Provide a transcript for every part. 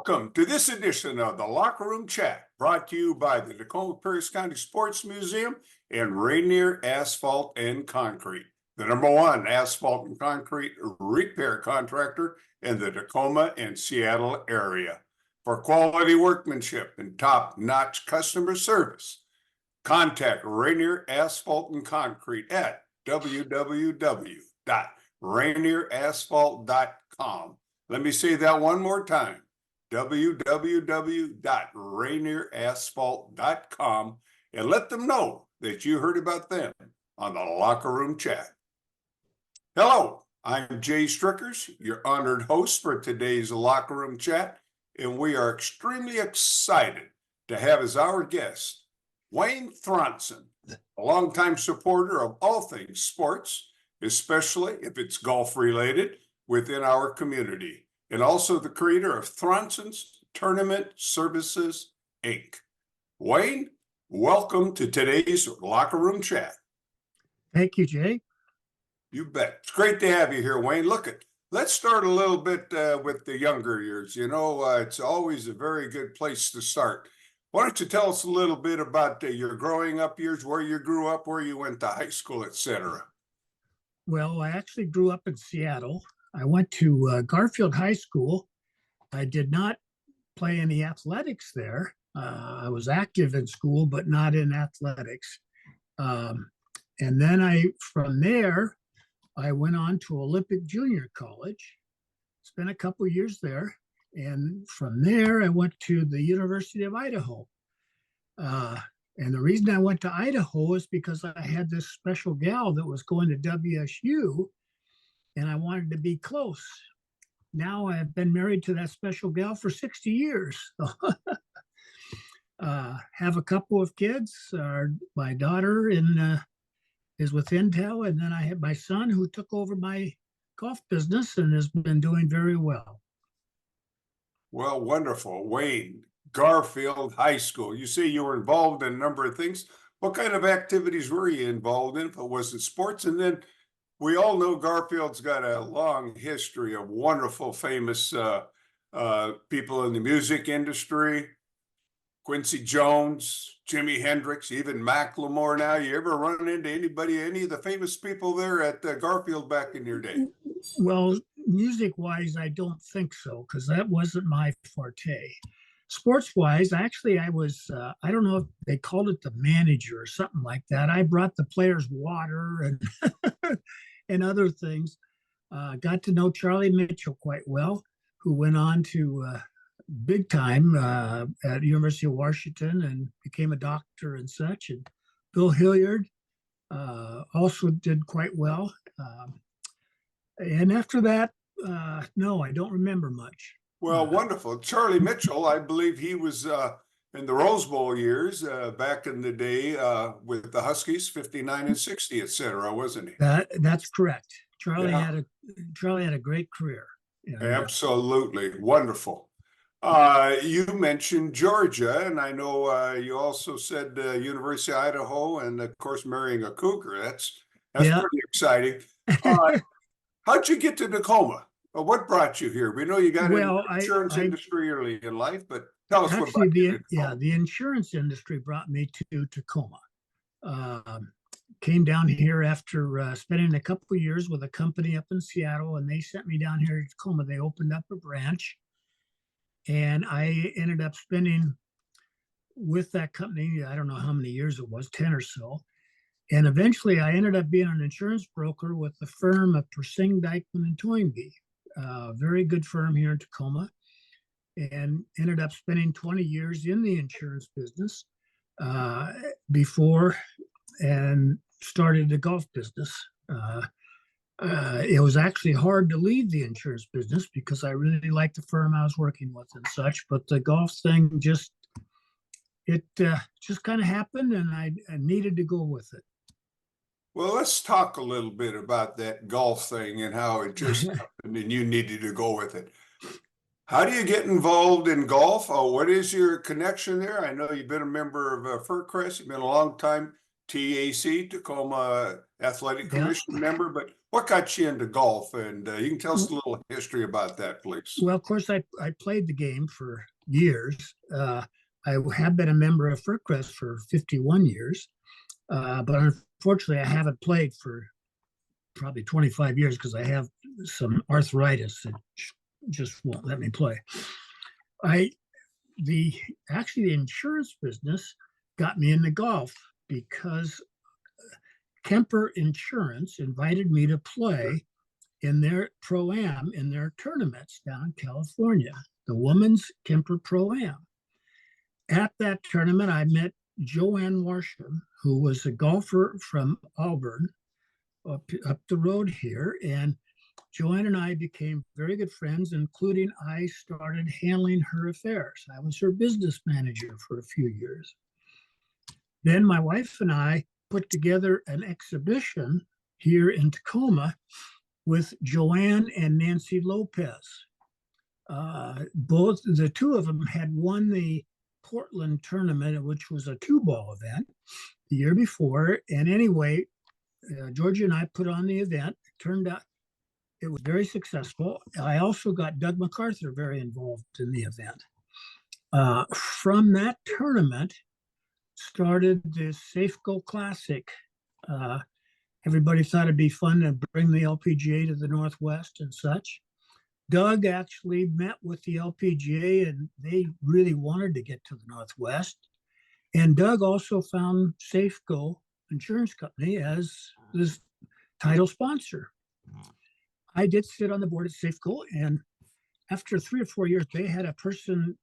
Welcome to this edition of the Locker Room Chat, brought to you by the Tacoma Pierce County Sports Museum and Rainier Asphalt and Concrete, the #1 asphalt and concrete repair contractor in the Tacoma and Seattle area. For quality workmanship and top-notch customer service, contact Rainier Asphalt and Concrete at www.rainierasphalt.com. Let me say that one more time. www.rainierasphalt.com, and let them know that you heard about them on the Locker Room Chat. Hello, I'm Jay Strickers, your honored host for today's Locker Room Chat, and we are extremely excited to have as our guest Wayne Thronson, a longtime supporter of all things sports, especially if it's golf related, within our community, and also the creator of Thronson's Tournament Services, Inc. Wayne, welcome to today's Locker Room Chat. Thank you, Jay. You bet. It's great to have you here, Wayne. Let's start a little bit with the younger years. It's always a very good place to start. Why don't you tell us a little bit about your growing up years, where you grew up, where you went to high school, etc. Well, I actually grew up in Seattle. I went to Garfield High School. I did not play any athletics there. I was active in school, but not in athletics. And then from there, I went on to Olympic Junior College, spent a couple years there. And from there, I went to the University of Idaho. And the reason I went to Idaho is because I had this special gal that was going to WSU, and I wanted to be close. Now I've been married to that special gal for 60 years. Have a couple of kids. My daughter is with Intel, and then I have my son who took over my golf business and has been doing very well. Well, wonderful. Wayne, Garfield High School. You say you were involved in a number of things. What kind of activities were you involved in if it wasn't sports? And then we all know Garfield's got a long history of wonderful, famous people in the music industry. Quincy Jones, Jimi Hendrix, even Macklemore now. You ever run into any of the famous people there at Garfield back in your day? Well, music-wise, I don't think so, because that wasn't my forte. Sports-wise, actually, I was, I don't know if they called it the manager or something like that. I brought the players water and and other things. Got to know Charlie Mitchell quite well, who went on to big time at University of Washington and became a doctor and such. And Bill Hilliard also did quite well. And after that, no, I don't remember much. Well, wonderful. Charlie Mitchell, I believe he was in the Rose Bowl years back in the day with the Huskies, 59 and 60, etc., wasn't he? That's correct. Charlie Yeah. had a great career. Absolutely. Wonderful. You mentioned Georgia, and I know you also said University of Idaho, and of course marrying a Cougar. That's Yeah. pretty exciting. How'd you get to Tacoma? What brought you here? We know you got in the insurance industry early in life, but tell us what brought you to Tacoma. The insurance industry brought me to Tacoma. Came down here after spending a couple of years with a company up in Seattle, and they sent me down here to Tacoma. They opened up a branch, and I ended up spending with that company, I don't know how many years it was, 10 or so. And eventually I ended up being an insurance broker with the firm of Persing, Dykman and Toynbee, a very good firm here in Tacoma, and ended up spending 20 years in the insurance business before and started the golf business. It was actually hard to leave the insurance business because I really liked the firm I was working with and such, but the golf thing just kind of happened, and I needed to go with it. Well, let's talk a little bit about that golf thing and how it just happened and you needed to go with it. How do you get involved in golf? What is your connection there? I know you've been a member of FERCrest. You've been a long time TAC, Tacoma Athletic Commission member, but what got you into golf? And you can tell us a little history about that, please. Well, of course, I played the game for years. I have been a member of FerCrest for 51 years, but unfortunately, I haven't played for probably 25 years because I have some arthritis that just won't let me play. The insurance business got me into golf because Kemper Insurance invited me to play in their Pro-Am, in their tournaments down in California, the Women's Kemper Pro-Am. At that tournament, I met Joanne Warsham, who was a golfer from Auburn, up the road here. And Joanne and I became very good friends, including I started handling her affairs. I was her business manager for a few years. Then my wife and I put together an exhibition here in Tacoma with Joanne and Nancy Lopez. Both the two of them had won the Portland tournament, which was a 2-ball event the year before. And anyway, Georgia and I put on the event. It turned out it was very successful. I also got Doug MacArthur very involved in the event. From that tournament started the Safeco Classic. Everybody thought it'd be fun to bring the LPGA to the Northwest and such. Doug actually met with the LPGA and they really wanted to get to the Northwest. And Doug also found Safeco Insurance Company as this title sponsor. I did sit on the board at Safeco, and after 3 or 4 years, they had a person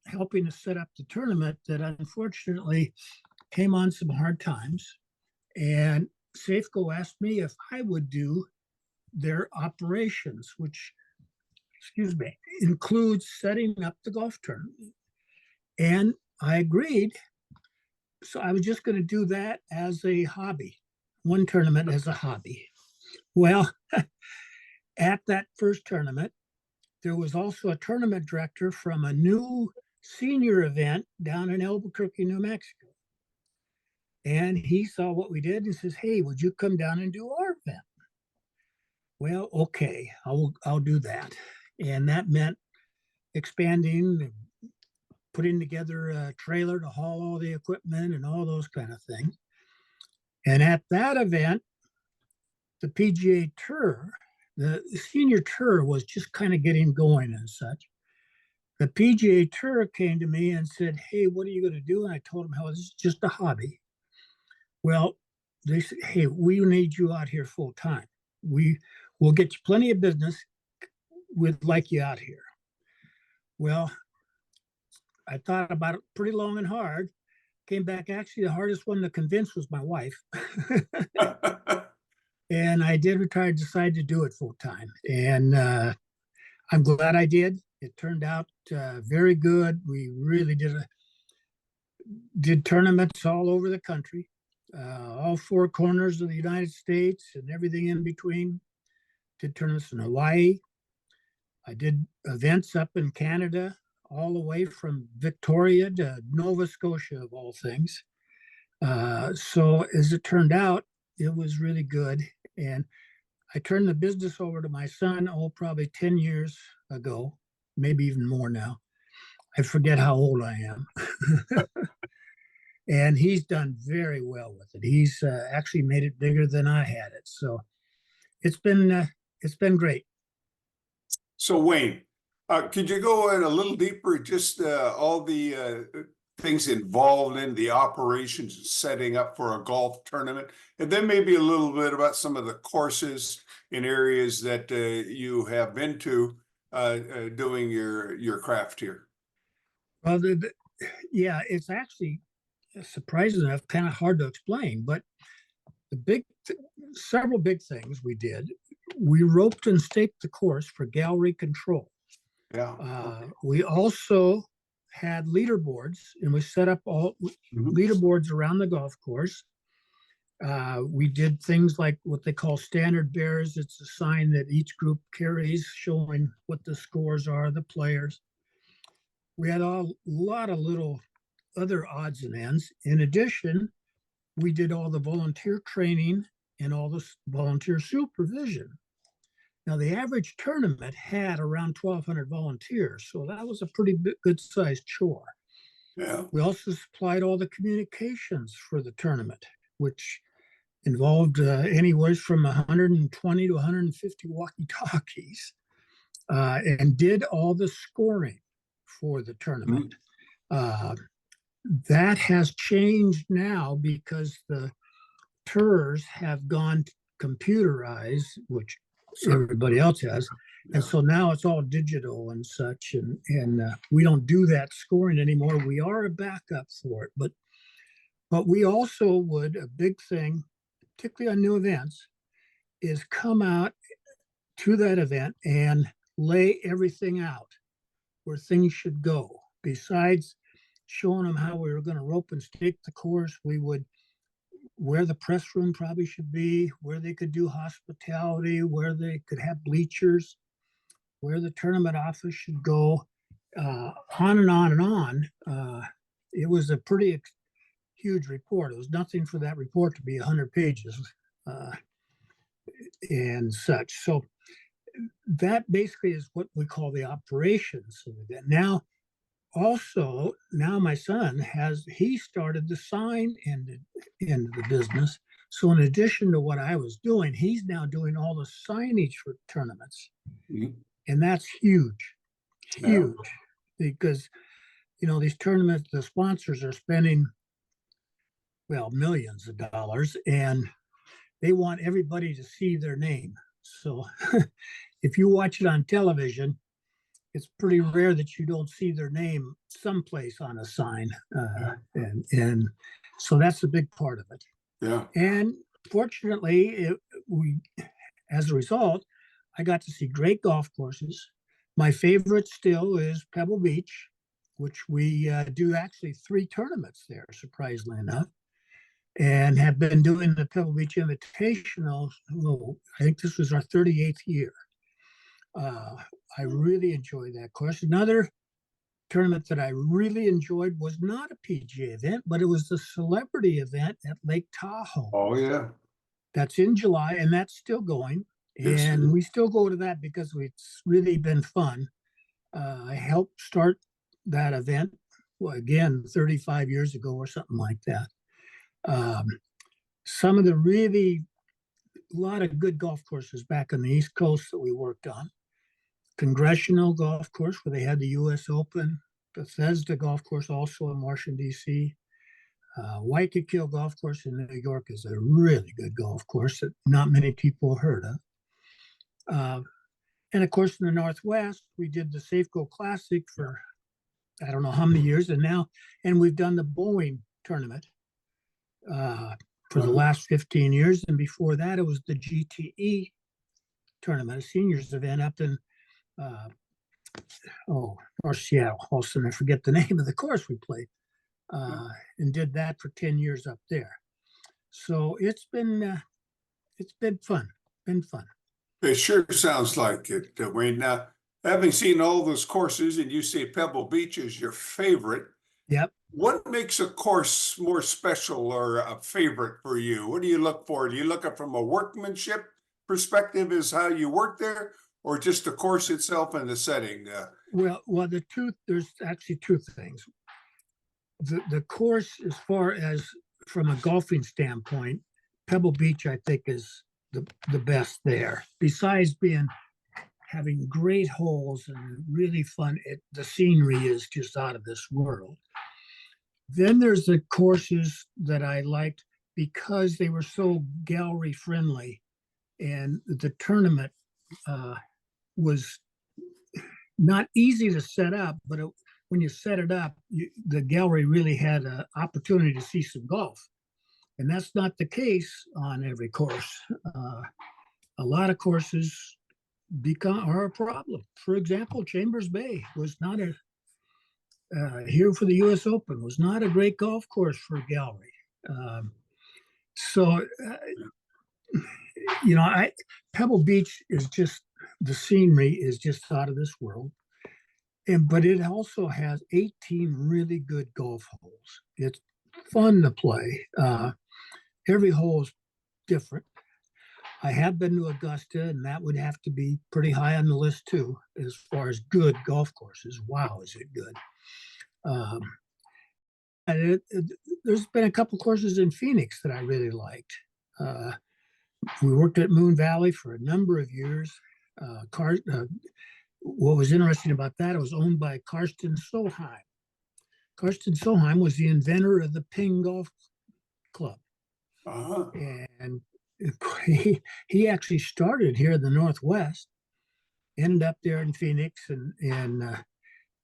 helping to set up the tournament that unfortunately came on some hard times. And Safeco asked me if I would do their operations, which, includes setting up the golf tournament. And I agreed. So I was just going to do that as a hobby, one tournament as a hobby. Well, at that first tournament, there was also a tournament director from a new senior event down in Albuquerque, New Mexico. And he saw what we did and says, "Hey, would you come down and do our event?" Well, okay, I'll do that. And that meant expanding, putting together a trailer to haul all the equipment and all those kind of things. And at that event, the PGA Tour, the senior tour was just kind of getting going and such. The PGA Tour came to me and said, "Hey, what are you going to do?" And I told them how this is just a hobby. Well, they said, "Hey, we need you out here full time. We'll get you plenty of business. We'd like you out here." Well, I thought about it pretty long and hard. Came back, actually, the hardest one to convince was my wife. And I did decide to do it full time. And I'm glad I did. It turned out very good. We really did tournaments all over the country, all 4 corners of the United States and everything in between. Did tournaments in Hawaii. I did events up in Canada, all the way from Victoria to Nova Scotia, of all things. So as it turned out, it was really good. And I turned the business over to my son, probably 10 years ago, maybe even more now. I forget how old I am. And he's done very well with it. He's actually made it bigger than I had it. So it's been great. So Wayne, could you go in a little deeper, just all the things involved in the operations and setting up for a golf tournament, and then maybe a little bit about some of the courses in areas that you have been to doing your craft here? Well, yeah, it's actually surprising enough, kind of hard to explain, but several big things we did. We roped and staked the course for gallery control. Yeah. Okay. We also had leaderboards, and we set up all leaderboards around the golf course. We did things like what they call standard bearers. It's a sign that each group carries showing what the scores are, the players. We had a lot of little other odds and ends. In addition, we did all the volunteer training and all this volunteer supervision. Now, the average tournament had around 1,200 volunteers, so that was a pretty good sized chore. Yeah. We also supplied all the communications for the tournament, which involved anywhere from 120 to 150 walkie-talkies, and did all the scoring for the tournament. That has changed now because the tours have gone computerized, which everybody else has. Yeah. And so now it's all digital and such, and we don't do that scoring anymore. We are a backup for it, but we also would, a big thing, particularly on new events, is come out to that event and lay everything out where things should go. Besides showing them how we were going to rope and stake the course, we would where the press room probably should be, where they could do hospitality, where they could have bleachers, where the tournament office should go, on and on and on. It was a pretty huge report. It was nothing for that report to be 100 pages and such. So that basically is what we call the operations of the event. Now, also, now my son he started the sign end of the business. So in addition to what I was doing, he's now doing all the signage for tournaments. Mhm. And that's huge, Yeah. huge, because, these tournaments, the sponsors are spending, well, millions of dollars, and they want everybody to see their name. So if you watch it on television, it's pretty rare that you don't see their name someplace on a sign. And so that's a big part of it. Yeah. And fortunately, as a result, I got to see great golf courses. My favorite still is Pebble Beach, which we do actually 3 tournaments there, surprisingly enough, and have been doing the Pebble Beach Invitational. I think this was our 38th year. I really enjoyed that course. Another tournament that I really enjoyed was not a PGA event, but it was the celebrity event at Lake Tahoe. Oh, yeah. That's in July, and that's still going. Yes, And we still go to that because it's really been fun. I helped start that event, well, again, 35 years ago or something like that. Some of the a lot of good golf courses back on the East Coast that we worked on. Congressional Golf Course, where they had the U.S. Open. Bethesda Golf Course, also in Washington, D.C. Waikiki Golf Course in New York is a really good golf course that not many people heard of. And of course, in the Northwest, we did the Safeco Classic for I don't know how many years, and we've done the Boeing tournament for the last 15 years. And before that, it was the GTE tournament, a seniors event up in or Seattle. Also, I forget the name of the course we played, and did that for 10 years up there. So it's been fun. It sure sounds like it, Wayne. Now, having seen all those courses, and you say Pebble Beach is your favorite. Yep. What makes a course more special or a favorite for you? What do you look for? Do you look at from a workmanship perspective, is how you work there, or just the course itself and the setting? Well, there's actually 2 things. The course, as far as from a golfing standpoint, Pebble Beach, I think, is the best there. Besides having great holes and really fun, the scenery is just out of this world. Then there's the courses that I liked because they were so gallery friendly, and the tournament was not easy to set up, but when you set it up, the gallery really had an opportunity to see some golf. And that's not the case on every course. A lot of courses are a problem. For example, Chambers Bay was not here for the U.S. Open, was not a great golf course for a gallery. Pebble Beach is just, the scenery is just out of this world. But it also has 18 really good golf holes. It's fun to play. Every hole is different. I have been to Augusta, and that would have to be pretty high on the list too, as far as good golf courses. Wow, is it good? Um, and there's been a couple courses in Phoenix that I really liked. We worked at Moon Valley for a number of years. What was interesting about that, it was owned by Karsten Solheim. Karsten Solheim was the inventor of the Ping Golf Club. Uh-huh. And he actually started here in the Northwest, ended up there in Phoenix, and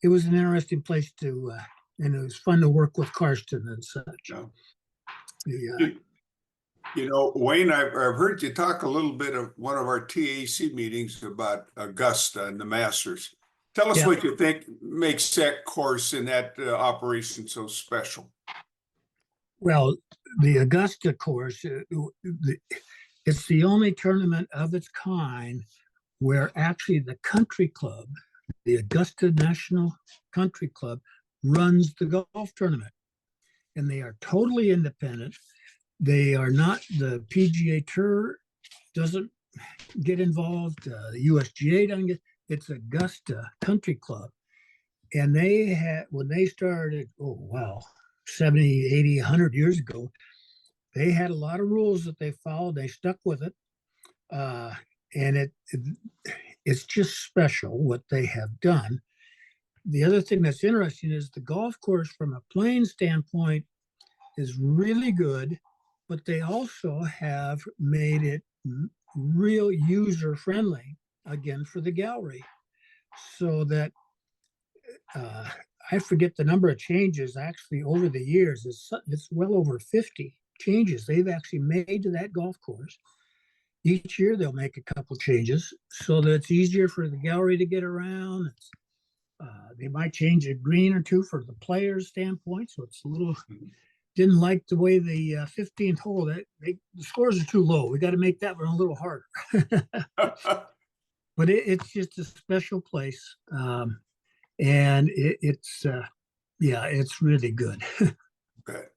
it was an interesting place to, and it was fun to work with Karsten and such. Yeah. Wayne, I've heard you talk a little bit of one of our TAC meetings about Augusta and the Masters. Tell us what you think makes that course and that operation so special. Well, the Augusta course, it's the only tournament of its kind where actually the country club, the Augusta National Country Club, runs the golf tournament. And they are totally independent. They are not, the PGA Tour doesn't get involved. The USGA doesn't get, it's Augusta Country Club. And they had, when they started, 70, 80, 100 years ago, they had a lot of rules that they followed. They stuck with it. And it's just special what they have done. The other thing that's interesting is the golf course from a playing standpoint is really good, but they also have made it real user friendly again for the gallery, so that I forget the number of changes actually over the years. It's well over 50 changes they've actually made to that golf course. Each year they'll make a couple changes so that it's easier for the gallery to get around. They might change a green or two for the player's standpoint, so it's a little. Didn't like the way the 15th hole, the scores are too low. We got to make that one a little harder. But it's just a special place. And it's really good. Okay.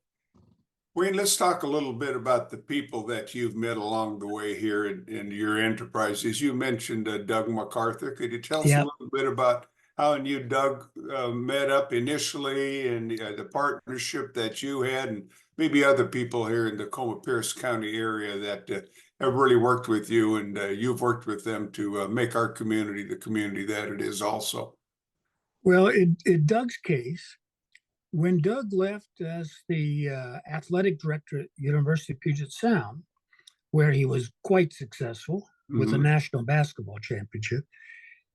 Wayne, let's talk a little bit about the people that you've met along the way here in your enterprises. You mentioned Doug MacArthur. Could you tell us a little bit about how you and Doug met up initially, and the partnership that you had, and maybe other people here in the Tacoma-Pierce County area that have really worked with you, and you've worked with them to make our community the community that it is also? Well, in Doug's case, when Doug left as the athletic director at University of Puget Sound, where he was quite successful with a national basketball championship,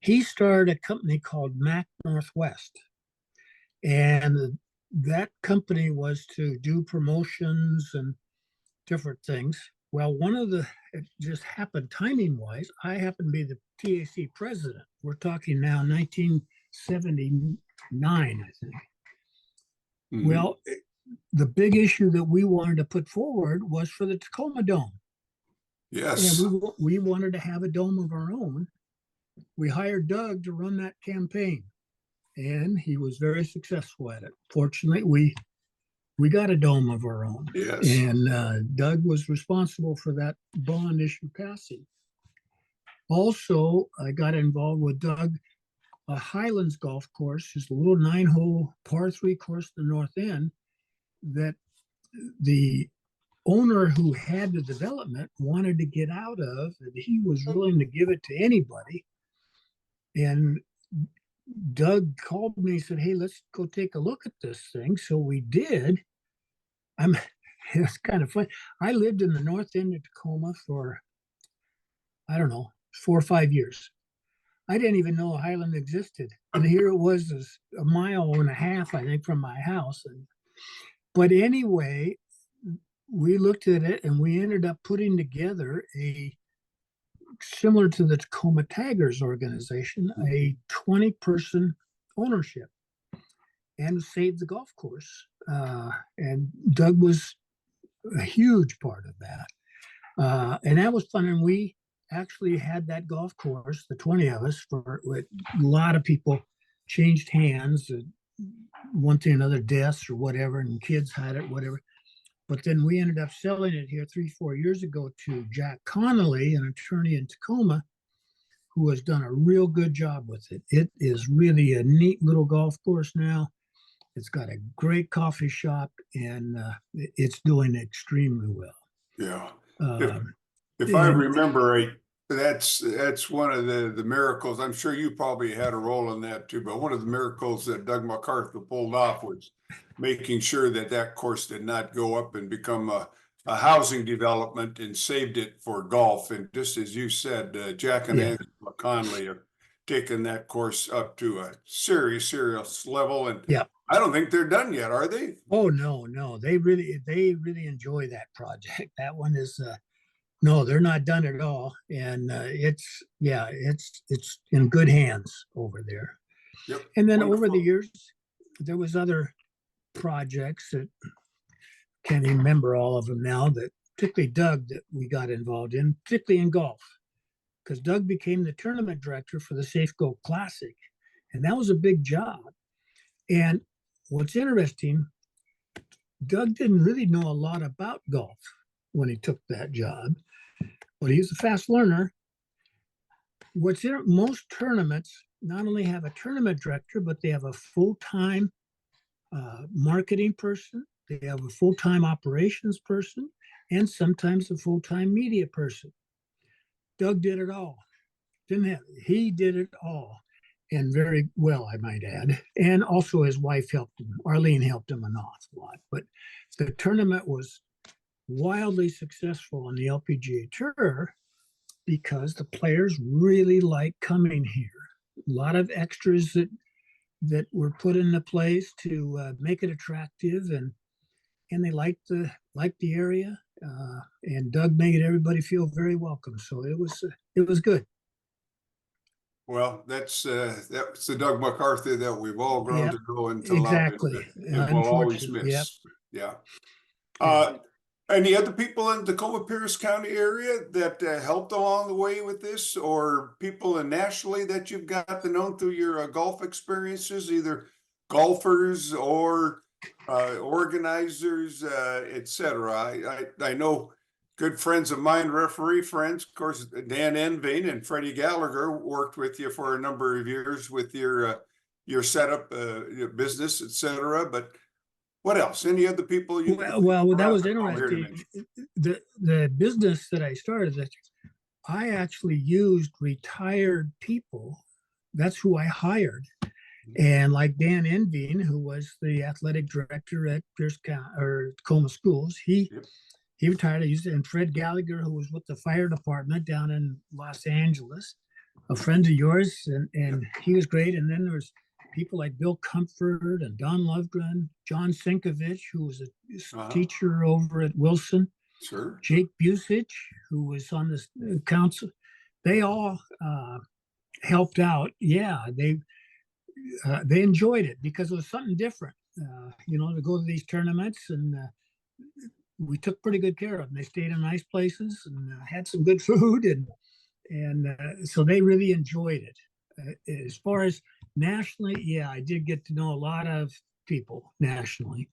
he started a company called Mac Northwest. And that company was to do promotions and different things. Well, it just happened timing wise. I happened to be the TAC president. We're talking now 1979, I think. Well, the big issue that we wanted to put forward was for the Tacoma Dome. Yes. And we wanted to have a dome of our own. We hired Doug to run that campaign, and he was very successful at it. Fortunately, we got a dome of our own. Yes. And Doug was responsible for that bond issue passing. Also, I got involved with Doug. Highlands Golf Course is a little 9-hole par 3 course in the north end that the owner who had the development wanted to get out of, and he was willing to give it to anybody. And Doug called me and said, "Hey, let's go take a look at this thing." So we did. It's kind of fun. I lived in the north end of Tacoma for, I don't know, 4 or 5 years. I didn't even know Highland existed. And here it was a mile and a half, I think, from my house. But anyway, we looked at it and we ended up putting together similar to the Tacoma Tigers organization, a 20-person ownership, and saved the golf course. And Doug was a huge part of that. And that was fun. And we actually had that golf course, the 20 of us, with a lot of people changed hands, one thing another, deaths or whatever, and kids had it, whatever. But then we ended up selling it here 3, 4 years ago to Jack Connolly, an attorney in Tacoma, who has done a real good job with it. It is really a neat little golf course now. It's got a great coffee shop, and it's doing extremely well. Yeah. Um, If I and remember right, that's one of the miracles. I'm sure you probably had a role in that too, but one of the miracles that Doug MacArthur pulled off was making sure that that course did not go up and become a housing development and saved it for golf. And just as you said, Jack and yeah, Angela Conley have taken that course up to a serious level. And yeah. I don't think they're done yet, are they? Oh no, they really enjoy that project. That one is no, they're not done at all, and it's in good hands over there. Yep. And then over the Wonderful. years, there was other projects that can't even remember all of them now, that particularly Doug, that we got involved in, particularly in golf, because Doug became the tournament director for the Safe Go Classic, and that was a big job. And what's interesting, Doug didn't really know a lot about golf when he took that job, but he's a fast learner. Most tournaments not only have a tournament director, but they have a full-time marketing person, they have a full-time operations person, and sometimes a full-time media person. Doug did it all. He did it all, and very well, I might add. And also his wife helped him. Arlene helped him an awful lot. But the tournament was wildly successful on the LPGA Tour because the players really like coming here. A lot of extras that were put into place to make it attractive, and they liked the area. And Doug made everybody feel very welcome. So it was good. Well, that's the Doug MacArthur that we've all grown Yeah, to know and to love exactly. and will always Unfortunately, yep. miss. Yeah. Yeah. Any other people in the Tacoma Pierce County area that helped along the way with this, or people nationally that you've got to know through your golf experiences, either golfers or organizers, etc. I know good friends of mine, referee friends, of course, Dan Enving and Freddie Gallagher worked with you for a number of years with your setup, your business, etc. But what else? Any other people you Well, that was here to interesting. mention? The business that I started, I actually used retired people. That's who I hired. And like Dan Enving, who was the athletic director at Pierce County or Tacoma Schools, he retired. I used it. And Fred Gallagher, who was with the fire department down in Los Angeles, a friend of yours, and he was great. And then there was people like Bill Comfort and Don Lovegren, John Sinkovich, who was a teacher over at Wilson, Sure. Jake Busich, who was on the council. They all helped out. Yeah, they enjoyed it because it was something different, to go to these tournaments, and we took pretty good care of them. They stayed in nice places and had some good food, and so they really enjoyed it. As far as nationally, yeah, I did get to know a lot of people nationally.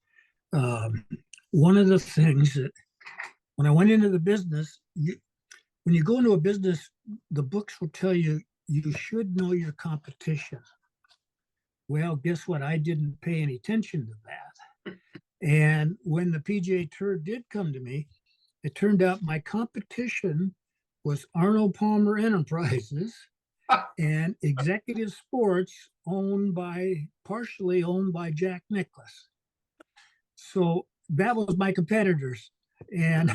One of the things that when I went into the business, when you go into a business, the books will tell you should know your competition. Well, guess what? I didn't pay any attention to that. And when the PGA Tour did come to me, it turned out my competition was Arnold Palmer Enterprises and Executive Sports, partially owned by Jack Nicklaus. So that was my competitors. And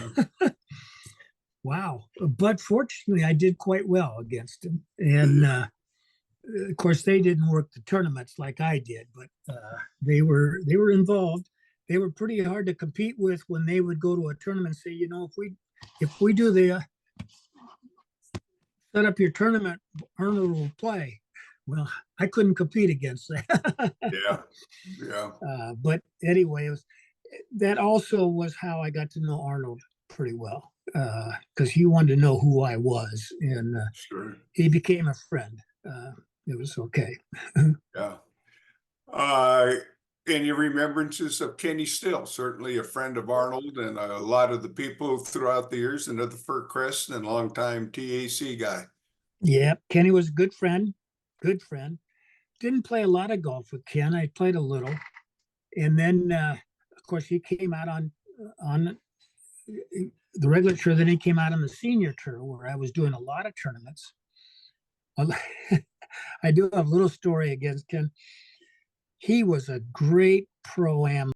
wow. But fortunately, I did quite well against them. And of course, they didn't work the tournaments like I did, but they were involved. They were pretty hard to compete with when they would go to a tournament and say, if we do the set up your tournament, Arnold will play. Well, I couldn't compete against that. Yeah. But anyway, that also was how I got to know Arnold pretty well, because he wanted to know who I was, and Sure. he became a friend. It was okay. Yeah. Any remembrances of Kenny Still? Certainly a friend of Arnold and a lot of the people throughout the years, another Fircrest and longtime TAC guy. Yeah, Kenny was a good friend. Good friend. Didn't play a lot of golf with Ken. I played a little, and then of course he came out on the regular tour. Then he came out on the senior tour where I was doing a lot of tournaments. I do have a little story against Ken. He was a great pro-am